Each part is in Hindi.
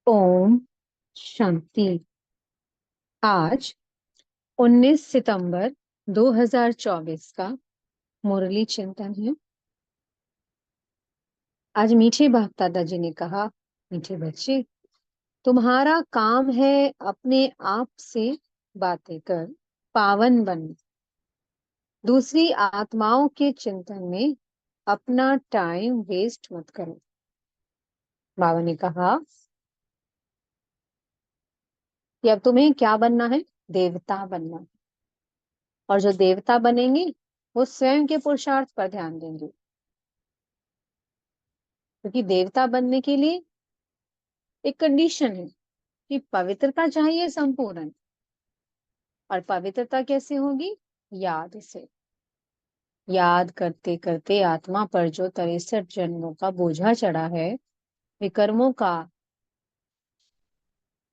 ओम शांति। आज 19 सितंबर 2024 का मुरली चिंतन है। आज मीठे बाप दादा जी ने कहा, मीठे बच्चे, तुम्हारा काम है अपने आप से बातें कर पावन बनना। दूसरी आत्माओं के चिंतन में अपना टाइम वेस्ट मत करो। बाबा ने कहा कि अब तुम्हें क्या बनना है, देवता बनना है। और जो देवता बनेंगे वो स्वयं के पुरुषार्थ पर ध्यान देंगे, क्योंकि देवता बनने के लिए एक कंडीशन है कि पवित्रता चाहिए संपूर्ण। और पवित्रता कैसे होगी? याद से। याद करते करते आत्मा पर जो 63 जन्मों का बोझा चढ़ा है, विकर्मों का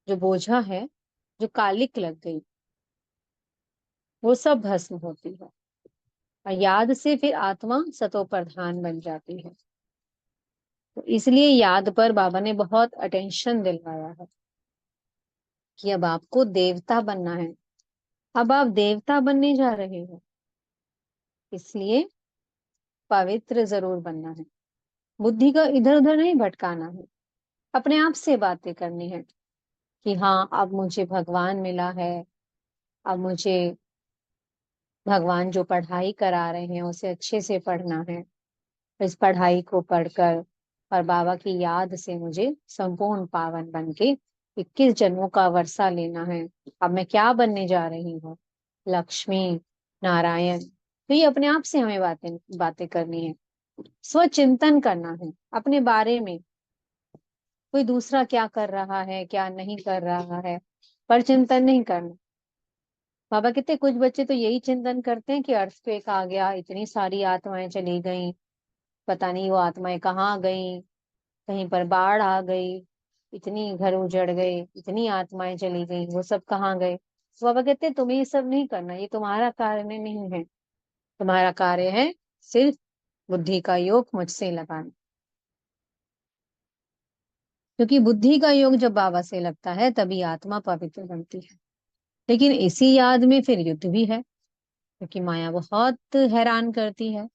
जो बोझा है, जो कालिक लग गई, वो सब भस्म होती है। और याद से फिर आत्मा सतो प्रधान बन जाती है। तो इसलिए याद पर बाबा ने बहुत अटेंशन दिलवाया है कि अब आपको देवता बनना है। अब आप देवता बनने जा रहे हो, इसलिए पवित्र जरूर बनना है। बुद्धि का इधर उधर नहीं भटकाना है। अपने आप से बातें करनी है कि हाँ, अब मुझे भगवान मिला है। अब मुझे भगवान जो पढ़ाई करा रहे हैं उसे अच्छे से पढ़ना है। इस पढ़ाई को पढ़कर और बाबा की याद से मुझे संपूर्ण पावन बन के 21 जन्मों का वर्षा लेना है। अब मैं क्या बनने जा रही हूँ? लक्ष्मी नारायण। तो ये अपने आप से हमें बातें बातें करनी है। स्वचिंतन करना है अपने बारे में। कोई दूसरा क्या कर रहा है, क्या नहीं कर रहा है, पर चिंतन नहीं करना। बाबा कहते कुछ बच्चे तो यही चिंतन करते हैं कि अर्थक्वेक आ गया, इतनी सारी आत्माएं चली गई, पता नहीं वो आत्माएं कहाँ गई, कहीं पर बाढ़ आ गई, इतनी घर उजड़ गए, इतनी आत्माएं चली गई, वो सब कहाँ गए। तो बाबा कहते तुम्हें ये सब नहीं करना, ये तुम्हारा कार्य नहीं है। तुम्हारा कार्य है सिर्फ बुद्धि का योग मुझसे लगाना। क्योंकि बुद्धि का योग जब बाबा से लगता है तभी आत्मा पवित्र बनती है। लेकिन इसी याद में फिर युद्ध भी है, क्योंकि माया बहुत हैरान करती है।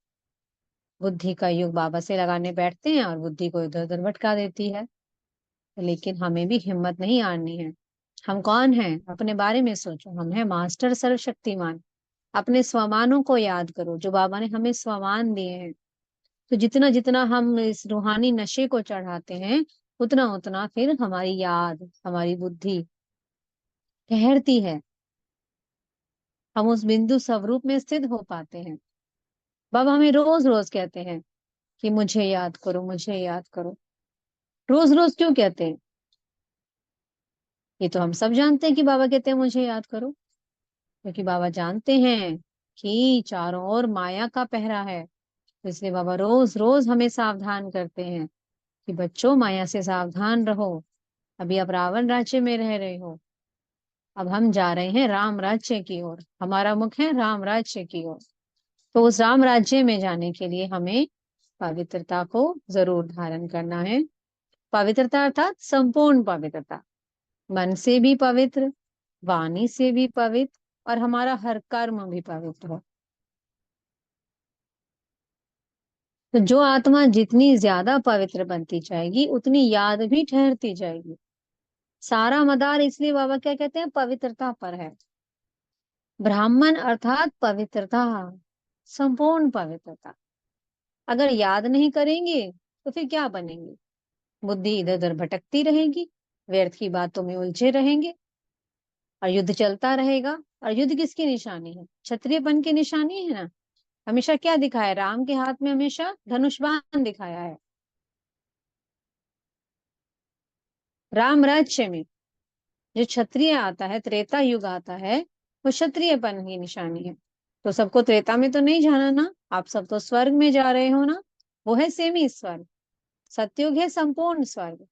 बुद्धि का योग बाबा से लगाने बैठते हैं और बुद्धि को इधर उधर भटका देती है। लेकिन हमें भी हिम्मत नहीं हारनी है। हम कौन हैं? अपने बारे में सोचो। हम हैं मास्टर सर्वशक्तिमान। अपने स्वमानों को याद करो जो बाबा ने हमें स्वमान दिए हैं। तो जितना जितना हम इस रूहानी नशे को चढ़ाते हैं, उतना उतना फिर हमारी याद, हमारी बुद्धि ठहरती है। हम उस बिंदु स्वरूप में स्थित हो पाते हैं। बाबा हमें रोज रोज कहते हैं कि मुझे याद करो, मुझे याद करो। रोज रोज क्यों कहते हैं? ये तो हम सब जानते हैं कि बाबा कहते हैं मुझे याद करो, क्योंकि बाबा जानते हैं कि चारों ओर माया का पहरा है। तो इसलिए बाबा रोज रोज हमें सावधान करते हैं कि बच्चों, माया से सावधान रहो। अभी आप रावण राज्य में रह रहे हो, अब हम जा रहे हैं राम राज्य की ओर। हमारा मुख है राम राज्य की ओर। तो उस राम राज्य में जाने के लिए हमें पवित्रता को जरूर धारण करना है। पवित्रता अर्थात संपूर्ण पवित्रता। मन से भी पवित्र, वाणी से भी पवित्र, और हमारा हर कर्म भी पवित्र हो। तो जो आत्मा जितनी ज्यादा पवित्र बनती जाएगी उतनी याद भी ठहरती जाएगी। सारा मदार इसलिए बाबा क्या कहते हैं, पवित्रता पर है। ब्राह्मण अर्थात पवित्रता, संपूर्ण पवित्रता। अगर याद नहीं करेंगे तो फिर क्या बनेंगे? बुद्धि इधर उधर भटकती रहेगी, व्यर्थ की बातों में उलझे रहेंगे, और युद्ध चलता रहेगा। और युद्ध किसकी निशानी है? क्षत्रियपन की निशानी है ना। हमेशा क्या दिखाया? राम के हाथ में हमेशा धनुष बाण दिखाया है। राम राज्य में जो क्षत्रिय आता है, त्रेता युग आता है, वो क्षत्रियपन की निशानी है। तो सबको त्रेता में तो नहीं जाना ना, आप सब तो स्वर्ग में जा रहे हो ना। वो है सेमी स्वर्ग, सतयुग है संपूर्ण स्वर्ग।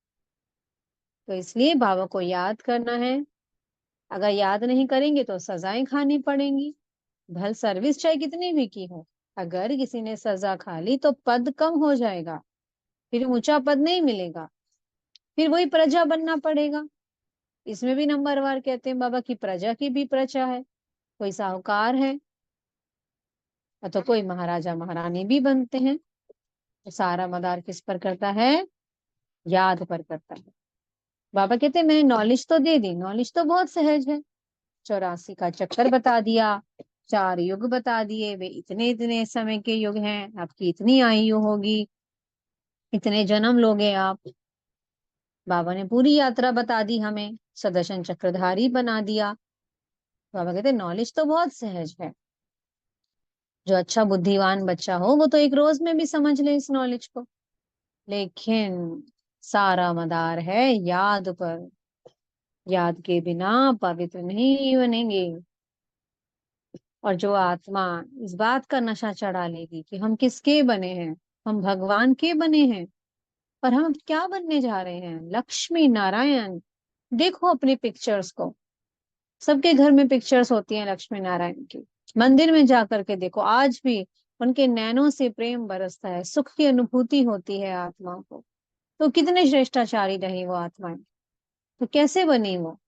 तो इसलिए बाबा को याद करना है। अगर याद नहीं करेंगे तो सजाएं खानी पड़ेंगी। भल सर्विस चाहे कितनी भी की हो, अगर किसी ने सजा खा ली तो पद कम हो जाएगा, फिर ऊंचा पद नहीं मिलेगा। फिर वही प्रजा बनना पड़ेगा। इसमें भी नंबरवार कहते हैं बाबा की प्रजा की भी प्रजा है, कोई साहूकार है तो कोई महाराजा महारानी भी बनते हैं। तो सारा मदार किस पर करता है? याद पर करता है। बाबा कहते हैं मैंने नॉलेज तो दे दी, नॉलेज तो बहुत सहज है। 84 का चक्कर बता दिया, 4 युग बता दिए, वे इतने इतने समय के युग हैं, आपकी इतनी आयु होगी, इतने जन्म लोगे आप। बाबा ने पूरी यात्रा बता दी हमें, सुदर्शन चक्रधारी बना दिया। बाबा कहते नॉलेज तो बहुत सहज है। जो अच्छा बुद्धिमान बच्चा हो वो तो एक रोज में भी समझ ले इस नॉलेज को। लेकिन सारा मदार है याद पर। याद के बिना पवित्र नहीं बनेंगे। और जो आत्मा इस बात का नशा चढ़ा लेगी कि हम किसके बने हैं, हम भगवान के बने हैं, और हम क्या बनने जा रहे हैं, लक्ष्मी नारायण। देखो अपनी पिक्चर्स को, सबके घर में पिक्चर्स होती हैं लक्ष्मी नारायण की। मंदिर में जाकर के देखो, आज भी उनके नैनों से प्रेम बरसता है, सुख की अनुभूति होती है आत्मा को। तो कितने श्रेष्ठाचारी रही वो आत्माएं। तो कैसे बनी वो?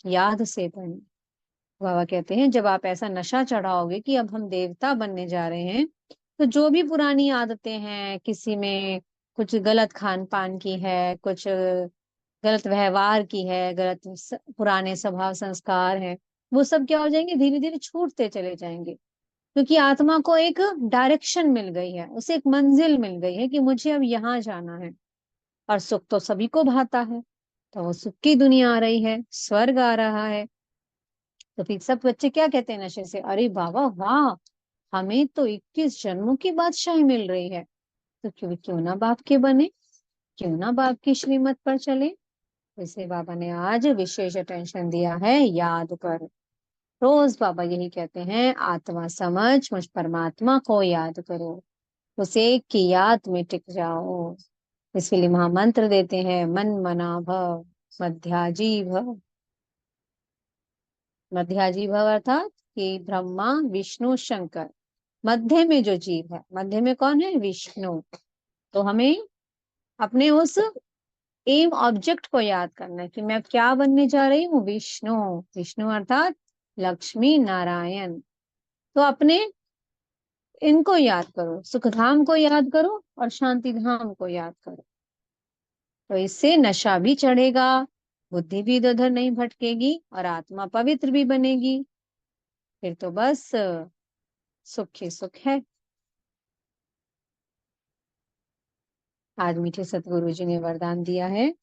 याद से बनी। बाबा कहते हैं जब आप ऐसा नशा चढ़ाओगे कि अब हम देवता बनने जा रहे हैं, तो जो भी पुरानी आदतें हैं, किसी में कुछ गलत खान पान की है, कुछ गलत व्यवहार की है, पुराने स्वभाव संस्कार हैं, वो सब क्या हो जाएंगे, धीरे धीरे छूटते चले जाएंगे। क्योंकि आत्मा को एक डायरेक्शन मिल गई है, उसे एक मंजिल मिल गई है कि मुझे अब यहाँ जाना है। और सुख तो सभी को भाता है, तो वो सुख की दुनिया आ रही है, स्वर्ग आ रहा है। तो फिर सब बच्चे क्या कहते हैं नशे से, अरे बाबा वाह, हमें तो 21 जन्मों की बादशाही मिल रही है। तो क्यों क्यों ना बाप के बने, क्यों ना बाप की श्रीमत पर चले। इसे बाबा ने आज विशेष अटेंशन दिया है याद पर। रोज बाबा यही कहते हैं, आत्मा समझ मुझ परमात्मा को याद करो, उसे की याद में टिक जाओ। इसके लिए महामंत्र देते हैं, मन मना भव मध्याजी भव। मध्याजी भव अर्थात कि ब्रह्मा विष्णु शंकर, मध्य में जो जीव है, मध्य में कौन है, विष्णु। तो हमें अपने उस एम ऑब्जेक्ट को याद करना है कि मैं क्या बनने जा रही हूँ, विष्णु। विष्णु अर्थात लक्ष्मी नारायण। तो अपने इनको याद करो, सुखधाम को याद करो और शांति धाम को याद करो। तो इससे नशा भी चढ़ेगा, बुद्धि भी इधर उधर नहीं भटकेगी, और आत्मा पवित्र भी बनेगी। फिर तो बस सुख ही सुख है। आज मीठे सतगुरु जी ने वरदान दिया है,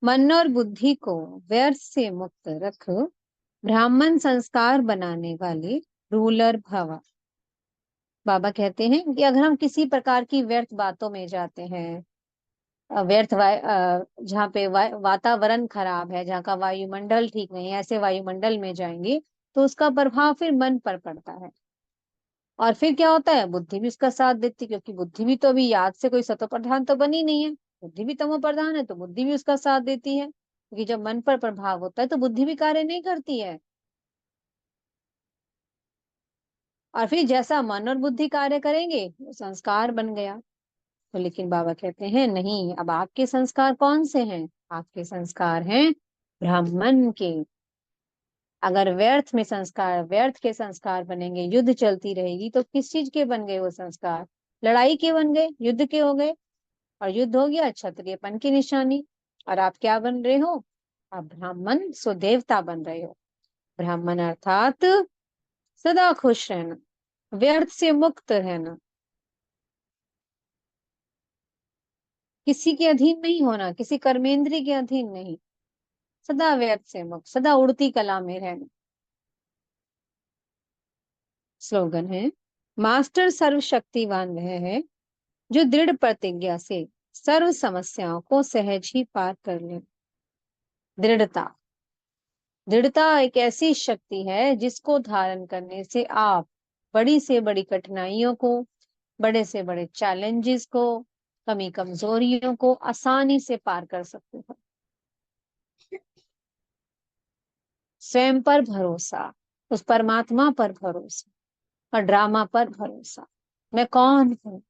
मन और बुद्धि को व्यर्थ से मुक्त रख, ब्राह्मण संस्कार बनाने वाले रूलर भव। बाबा कहते हैं कि अगर हम किसी प्रकार की व्यर्थ बातों में जाते हैं, जहाँ पे वातावरण खराब है, जहाँ का वायुमंडल ठीक नहीं है, ऐसे वायुमंडल में जाएंगे तो उसका प्रभाव फिर मन पर पड़ता है। और फिर क्या होता है, बुद्धि भी उसका साथ देती, क्योंकि बुद्धि भी तो अभी याद से कोई सतो प्रधान तो बनी नहीं है, बुद्धि भी तमो प्रधान है, तो बुद्धि भी उसका साथ देती है। क्योंकि जब मन पर प्रभाव होता है तो बुद्धि भी कार्य नहीं करती है। और फिर जैसा मन और बुद्धि कार्य करेंगे वो संस्कार बन गया। तो लेकिन बाबा कहते हैं नहीं, अब आपके संस्कार कौन से हैं? आपके संस्कार हैं ब्राह्मण के। अगर व्यर्थ में संस्कार, व्यर्थ के संस्कार बनेंगे, युद्ध चलती रहेगी, तो किस चीज के बन गए वो संस्कार? लड़ाई के बन गए, युद्ध के हो गए। और युद्ध हो गया क्षत्रियपन की निशानी। और आप क्या बन रहे हो? आप ब्राह्मण सो देवता बन रहे हो। ब्राह्मण अर्थात सदा खुश रहना, व्यर्थ से मुक्त रहना, किसी के अधीन नहीं होना, किसी कर्मेंद्री के अधीन नहीं, सदा व्यर्थ से मुक्त, सदा उड़ती कला में रहना। स्लोगन है, मास्टर सर्वशक्तिवान वह है जो दृढ़ प्रतिज्ञा से सर्व समस्याओं को सहज ही पार कर ले। दृढ़ता, दृढ़ता एक ऐसी शक्ति है जिसको धारण करने से आप बड़ी से बड़ी कठिनाइयों को, बड़े से बड़े चैलेंजेस को, कमी कमजोरियों को आसानी से पार कर सकते हो। स्वयं पर भरोसा, उस परमात्मा पर भरोसा, और ड्रामा पर भरोसा। मैं कौन हूँ?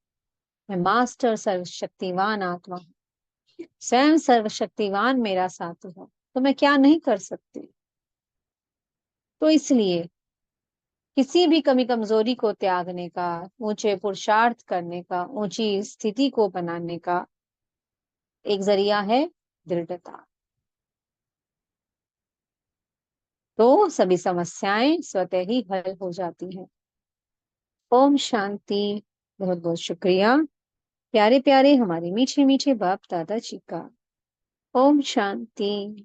मैं मास्टर सर्वशक्तिवान आत्मा हूँ। स्वयं सर्वशक्तिवान मेरा साथी है, तो मैं क्या नहीं कर सकती। तो इसलिए किसी भी कमी कमजोरी को त्यागने का, ऊंचे पुरुषार्थ करने का, ऊंची स्थिति को बनाने का एक जरिया है दृढ़ता। तो सभी समस्याएं स्वतः ही हल हो जाती हैं। ओम शांति। बहुत बहुत शुक्रिया प्यारे प्यारे हमारे मीठे मीठे बाप दादा जी का। ओम शांति।